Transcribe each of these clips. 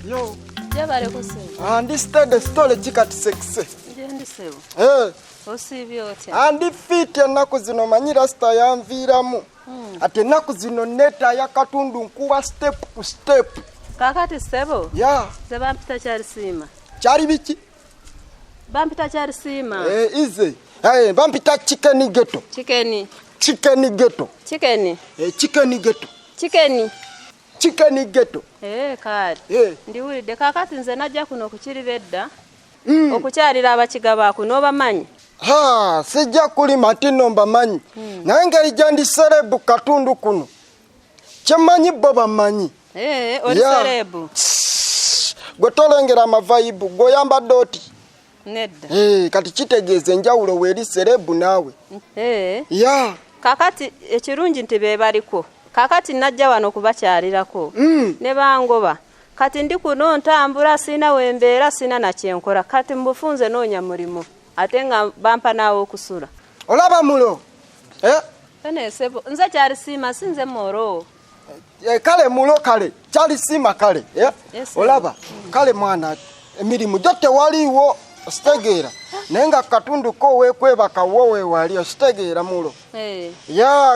Yo. Jabale kusema. And this the story chikati sexy. Ndi sebo. Osibyo otya. And fit enaku zino manyira sta yanviramu. Ate enaku zino neta ya katundu nkuba step to step. Kakati sebo? Yeah. Zeba mpita chari sima. Chari biki? Bampita chari sima. Easy. Bampita chicken ghetto. Chicken. Chicken ghetto. Chicken. Chicken ghetto. Chicken. Chicken ghetto. Kali. Ndiwulidde kakati nze najja kuno ku KIRIBEDDA. Okukyalira abakigaba kuno bamanyi. Sijja kuli matino mbamanyi. Naye ngeri gyandi serebu katundu kuno. Kyemanyi bo bamanyi. Oli serebu. Gwe tolengera amavaibu goyambadde oti. Nedda. Kati kitegeeza enjawulo weeri serebu naawe. Kakati ekirungi nti be baliko. Kakati najja wano kubakyalirako. Ne bangoba. Kati ndi kuno ntambula sina wembeera sina na kyenkola. Kati mbufunze noonya mulimo. Ate nga bampa naawe okusula. Olaba mulo? Sebo. Nze kyali siima sinze moro. Kale mulo kale. Kyali siima kale. Olaba? Kale mwana emirimu jote waliwo ositegeera. Naye nga katundu ko weekwebaka wowe wali ositegeera mulo.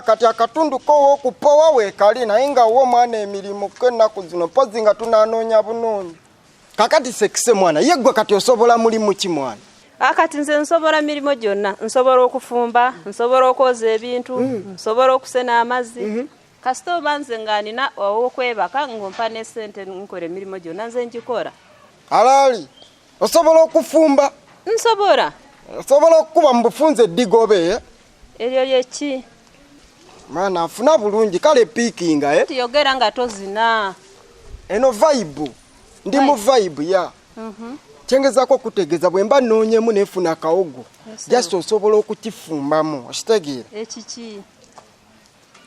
Kati akatundu ko wokupowa weekali naye nga wo mwana emirimu k'ennaku zino pozi nga tunanoonya bunoonyi. Kakati sekise mwana ye gwe kati osobola mulimu ki mwana? Kati nze nsobola mirimo gyonna. Nsobola okufumba, nsobola okwoza ebintu, nsobola okusena amazzi. Kasita oba nze nga nina okwebaka ng'ompa ne ssente nkola emirimu gyonna nze ngikola. Alaali osobola okufumba? Nsobola. Osobola okukuba mu bufunze eddigobe? Eryo lyeki? Mwana afuna bulungi kale piikinga. Tuyogera nga tozina. Eno vibe. Ndi mu vibe ya. Kyengezako okutegeeza bwe mba nnoonyemu neefuna akawogo. Just osobola okukifumbamu. Okitegeera? Ekiki?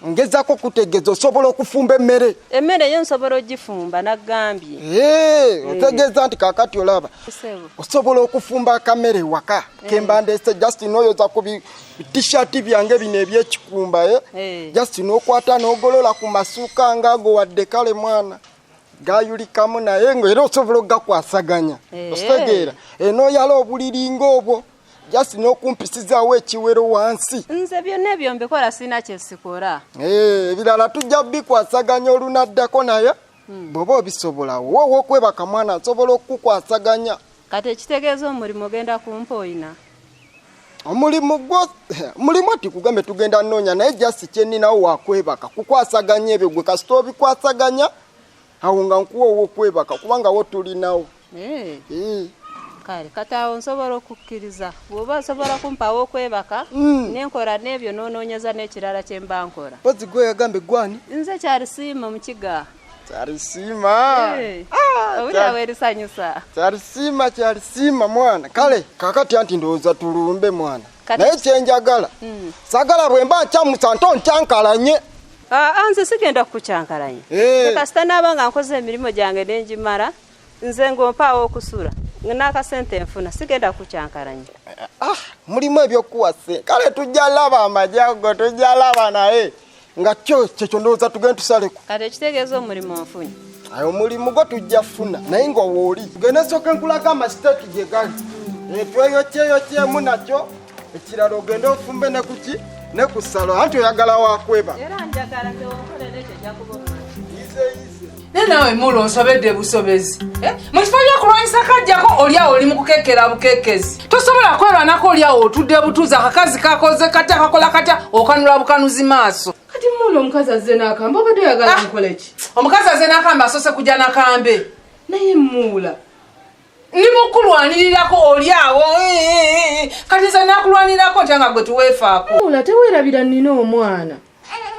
Ngezako okutegeeza osobola okufumba emmere. Emmere yo nsobola ogifumba naggambye. Otegeeza nti kakati olaba. Osobola okufumba akamere waka. Kemba ndese just n'oyoza ku t-shirt byange bino ebyekikumba. Just n'okwata n'ogolola ku masuuka ng'ago wadde kale mwana. Gayulikamu naye ng'era osobola ogakwasaganya. Ositegeera? N'oyala obuliri ng'obwo. Just n'okumpisizaawo ekiwero wansi. Nze byonna ebyo mbikola sina kyesikora. Ebirala tujja bikwasaganya olunaddako naye. Bw'oba obisobola wowe okwebaka mwana nsobola okukwasaganya. Kati ekitegeeza omulimu ogenda kumpa oyina. Omulimu gwo mulimu ati kugambe tugenda nnoonya naye just kyeninawo wakwebaka kukwasaganya ebyo gwe kasita obikwasaganya awo nga nkuwa owokwebaka kubanga wo tulinawo. Kale katawo nsobola okukkiriza bw'oba nsobola kumpawo okwebaka nenkola n'ebyo noonoonyeza n'ekirala kye mba nkola. Pozi gwe yagambe gwani? Nze kyali siima mu kiga. Kyali siima. Owulira weerisanyusa. Kyali siima mwana. Kale kakati anti ndowooza tulumbe mwana. Naye kyenjagala. Sagala bwe mba nkyamusa ntonkyankalanye. Nze sigenda kukukyankalanye. Kasita naaba nga nkoze emirimu gyange n'engimala nze ng'ompaawo okusula. N'akasente nfuna sigenda kukyankalanye. Mulimu ebyokuwase. Kale tujja laba amajago tujja laba naye. Nga kyekyo ndowooza tugenda tusaleko. Kati ekitegeeza omulimu nfunye. Omulimu gwo tujja funa naye nga wooli. Tugende sooka nkulaga amasiteeti gye gali. Tweyokyemu nakyo ekirala ogende ofumbe ne kuki ne ku salo. Anti oyagala wakweba. Era njagala tewonkole n'ekyo ejja kuba Nawe mulo nsobedde busobezi. Mu kifo ky'okulwanyisa kajjako olyawo oli mu kukekera bukekezi. Tosobola kwebanako olyawo otudde butuuza akakazi kakoze katya kakola katya okanula bukanuzi maaso. Kati mulo omukazi azze n'akamba obadde oyagala nkole ki? Omukazi azze n'akamba asose kujja n'akambe. Naye muula. Ndi mukulwanirirako olyawo. Kati nze naakulwanirako ntya nga gwe tuweefaako. Muula teweerabira nnina omwana.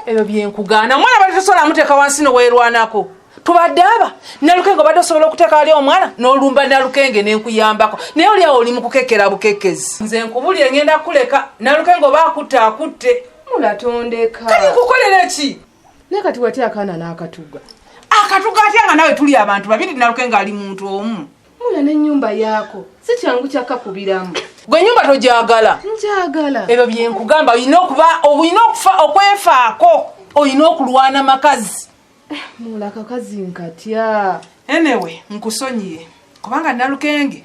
Ebyo byenkugaana. Omwana bali tosobola muteeka wansi n'oweerwanako. Tubadde aba Nalukenge obadde osobola okuteeka ali omwana n'olumba Nalukenge n'enkuyambako naye oliawo oli mu kukekera bukekezi. Nze nkubulire ngenda kuleka Nalukenge oba akutte. Mulatondeka. Kali nkukolera ki? Naye kati watya akaana n'akatuga. Akatuga atya nga nawe tuli abantu babiri Nalukenge ali muntu omu. Mula n'ennyumba yaako si kyangu kyakakubiramu. Gwe ennyumba togyagala? Njagala. Ebyo byenkugamba olina okufa okwefaako. oyina okulwana makazi. Mulaka kazi nkatya. Anyway, nkusonyiye. Kubanga Nalukenge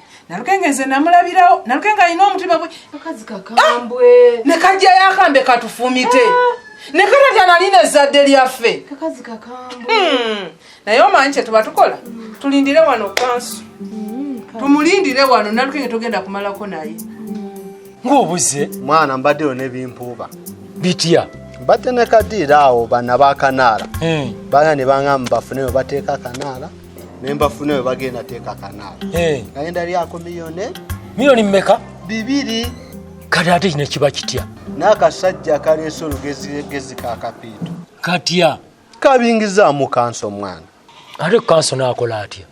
nze namulabirawo. Nalukenge alina omutima gwe. Akazi kakambwe. Ne kajja yakambe katufumite. Ne kata naline ezzadde lyaffe. Kakazi kakambwe. Naye omanyi kye tuba tukola? Tulindire wano kansu. Tumulindire wano Nalukenge tugenda kumalako naye. Ng'obuze mwana mbaddeyo n'ebimpuuba bitya mbadde ne kadiira awo bana bakanaala bana ne bangamba bafuneyo bateeka akanaala ne mbafuneyo bagenda teeka akanaala gayenda lyako miliyoni mmeka 2 kati ate kino kiba kitya n'akasajja kaleese olugezigezi kakapiito katya kabingizaamu kanso mwana ate kanso n'akola atya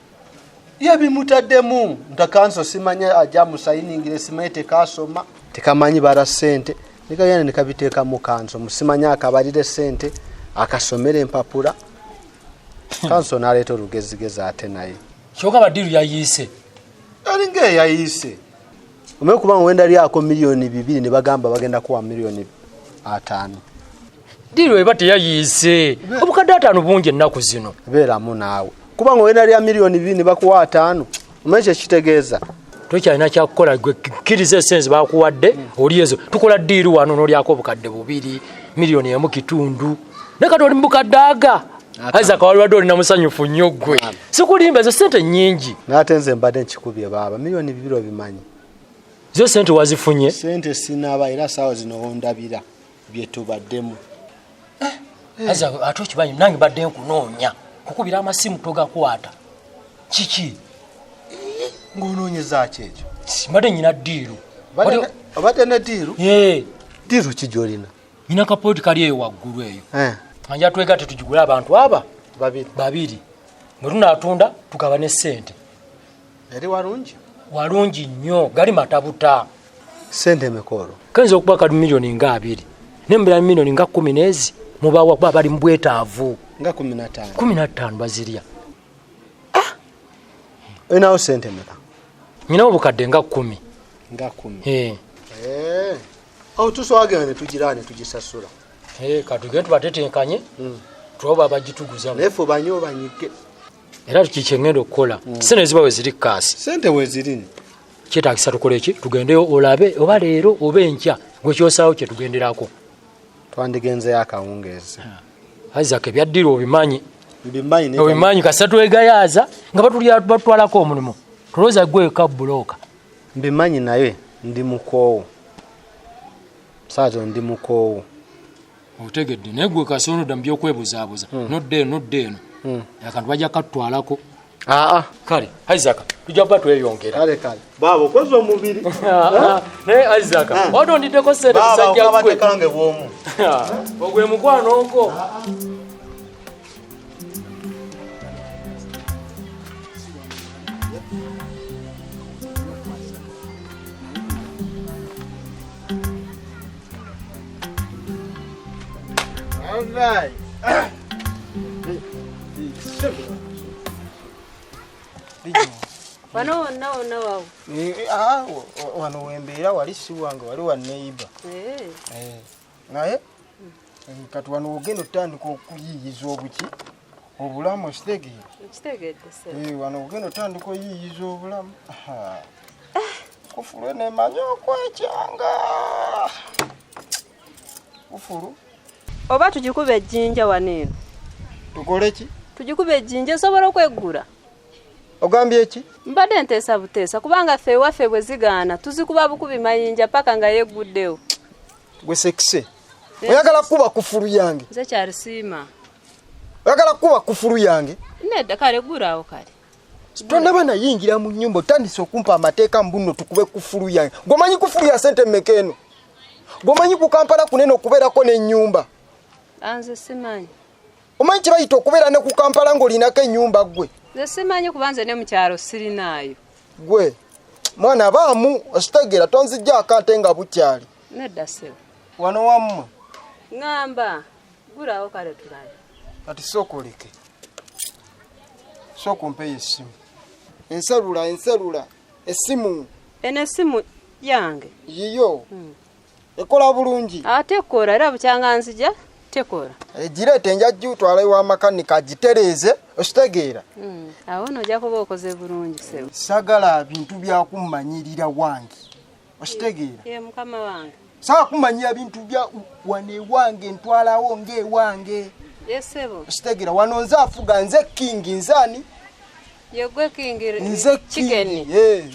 yabimutaddemu nta kanso simanya ajja musayiningire simanyi tekasoma tekamanyi bara ssente nikagenda nikabiteeka mu kanso musimanya akabalire ssente akasomera empapula kanso n'aleeta olugezigezi ate naye kyokka badiru yayiise alinga yayiise omanyi kubanga wenda lyako miliyoni 2 ne bagamba bagenda kuwa miliyoni 5 diru eba teyayiise obukadde 5 bungi ennaku zino beeramu naawe kubanga wenda lya miliyoni 2 ne bakuwa 5 omanyi kyekitegeeza tokyalina kyakukola gwe kkiriza essensi bakuwadde oli ezo tukola ddiiru wano n'olyako obukadde 2 miliyoni 1.5 ne kati oli mu bukadde aga Isaac waliwadde olina musanyufu nnyo gwe sikulimba ezo ssente nnyingi n'ate nze mbadde nkikubye baaba miliyoni 2 obimanyi zo ssente wazifunye ssente sinaaba era saawa zino ondabira bye tubaddemu Isaac ate okimanyi nange mbadde nkunoonya kukubira amasimu togakwata kiki ng'onoonyeza ki ekyo mbadde nyina ddiiru obadde ne ddiiru ddiiru ki gy'olina nyina kapooti kali eyo waggulu eyo anja twegate tugigule abantu aba babiri bwe tunaatunda tugaba ne ssente eri walungi nnyo gali matabuta ssente emekolo kenza okuba kali miliyoni nga 2 nembera miliyoni nga 10 n'ezi mubawa kuba bali mu bwetaavu nga 15 bazirya olinawo ssente meka nyinawo obukadde nga 10 awo tuswagenda ne tugiraane tugisasula katugende tubatetenkanye tuloba bagituguzamu naye fe banyo banyike era tukikyengenda okukola sente eziba we ziri kaasi ssente we ziri kyetaagisa tukola eki tugendeyo olabe oba leero oba enkya gwekyosaawo kye tugenderako twandigenzeyo akawungeezi Isaac ebyaddiru obimanyi mbimanyi kasa twegayaaza nga batwalako omulimu tulowooza gweka bulooka mbimanyi naye ndi mukoowo saazo ndi mukoowo otegedde naye gwe kasonodda mu byokwebuzaabuza nodda eno akantu bajja katutwalako kale Isaac tujja kuba tweyongera kale baabo okoze omubiri naye Isaac watondiddeko ssente musajja gwe bwomu ogwe mukwano ogwo Right. Wano wembeera wali si wange wali wa neighbor. Naye kati wano ogenda otandika okuyiyiza obuki obulamu kitegeera wano ogenda otandika oyiyiza obulamu kufulu nemanyi okwekyanga kufulu oba tugikuba ejjinja waneeno tukole ki tugikuba ejjinja esobola okweggula ogambye eki mbadde nteesa buteesa kubanga ffe ewaffe bwe zigaana tuzikuba bukubi mayinja paka nga yegguddewo gwe sekise oyagala kuba kufulu yange nze kyalisiima oyagala kuba kufulu yange nedda kale ggulaawo kale tondaba nayingira mu nnyumba otandise okumpa amateeka mbuno tukube kufulu yange gomanyi kufulu ya sente mmeka eno gomanyi ku Kampala kunene okubeerako n'ennyumba anze simanyi omanyi kye bayita okubeera ne ku Kampala ng'olinako ennyumba gwe nze simanyi kuba nze ne mu kyalo sirinaayo gwe mwana baamu ositegeera tonzijja akante nga bukyali nedda sebo wano wammwe ŋŋamba ggulaawo kale tulabe kati sookoleke sooka ompeyo essimu enselula essimu eno essimu yange yiyo ekola bulungi ate ekkola era bukyanga nzija tekora girete njajju twala wa makanika gitereze ositegeera awo nojja kuba okoze bulungi sebo sagala bintu byakummanyirira wange ositegeera ye mukama wange saa kumanyira bintu bya wane wange ntwalawo ngewange yesebo ositegeera wano nze afuga nze kingi nzani yegwe kingi nze chicken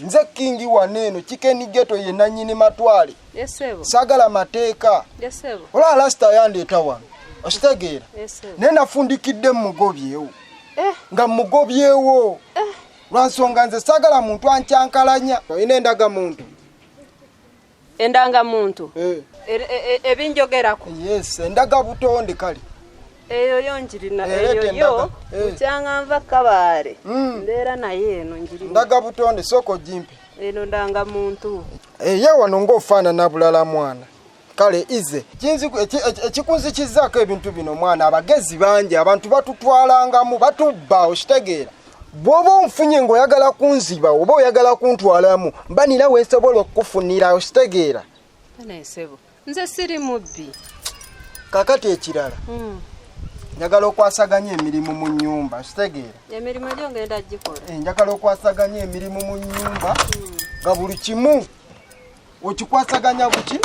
nze kingi waneno chicken geto ye nanyini matwale yesebo sagala mateeka yesebo ola lasta yandeeta wano ositegeera yesebo nenafundikidde mugobyewo nga mugobyewo lwansonga nze sagala muntu ancyankalanya oyina endaga muntu endanga muntu ebinjogerako yes endaga butonde kale eyo yonjirina eyo yo ucyanga mva kabare ndera naye eno njirina ndaga butonde soko jimpe eno ndanga muntu ye wano ngofana nabulala mwana kale ize kinzi ekikunzi kizako ebintu bino mwana abagezi banje abantu batutwalangamu batubba okitegeera bwoba onfunye ng'oyagala kunziba oba oyagala kuntwalamu mba nina wensobola okukufunira okitegeera nesebo nze siri mubbi kakati ekirala njagala okwasaganya emirimu mu nnyumba okitegeera emirimu gyo ngenda gikola njagala okwasaganya emirimu mu nnyumba nga buli kimu okikwasaganya buki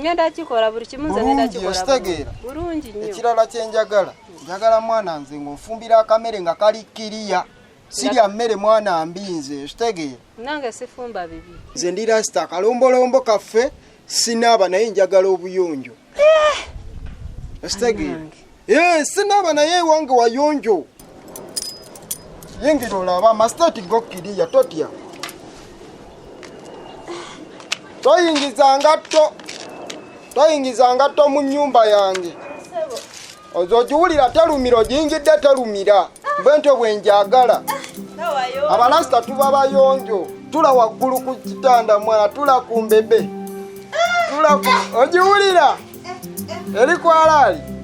ngenda gikola buli kimu nze ngenda gikola okitegeera bulungi nnyo ekirala kyenjagala njagala mwana nze ng'onfumbira akamere nga kali kiriya sirya mmere mwana mbinze okitegeera nange sifumba bibi nze ndi rasita akalombolombo kaffe sinaaba naye njagala obuyonjo okitegeera sinaaba naye wange wayonjo yingira olaba amasitati gokkiriya totya toyingiza ngatto mu nnyumba yange ozo ogiwulira terumira ogiyingidde terumira bwentyo bwenjagala abalasita tuba bayonjo tula waggulu ku kitanda mwana tula ku mbebe ogiwulira eri kwalaali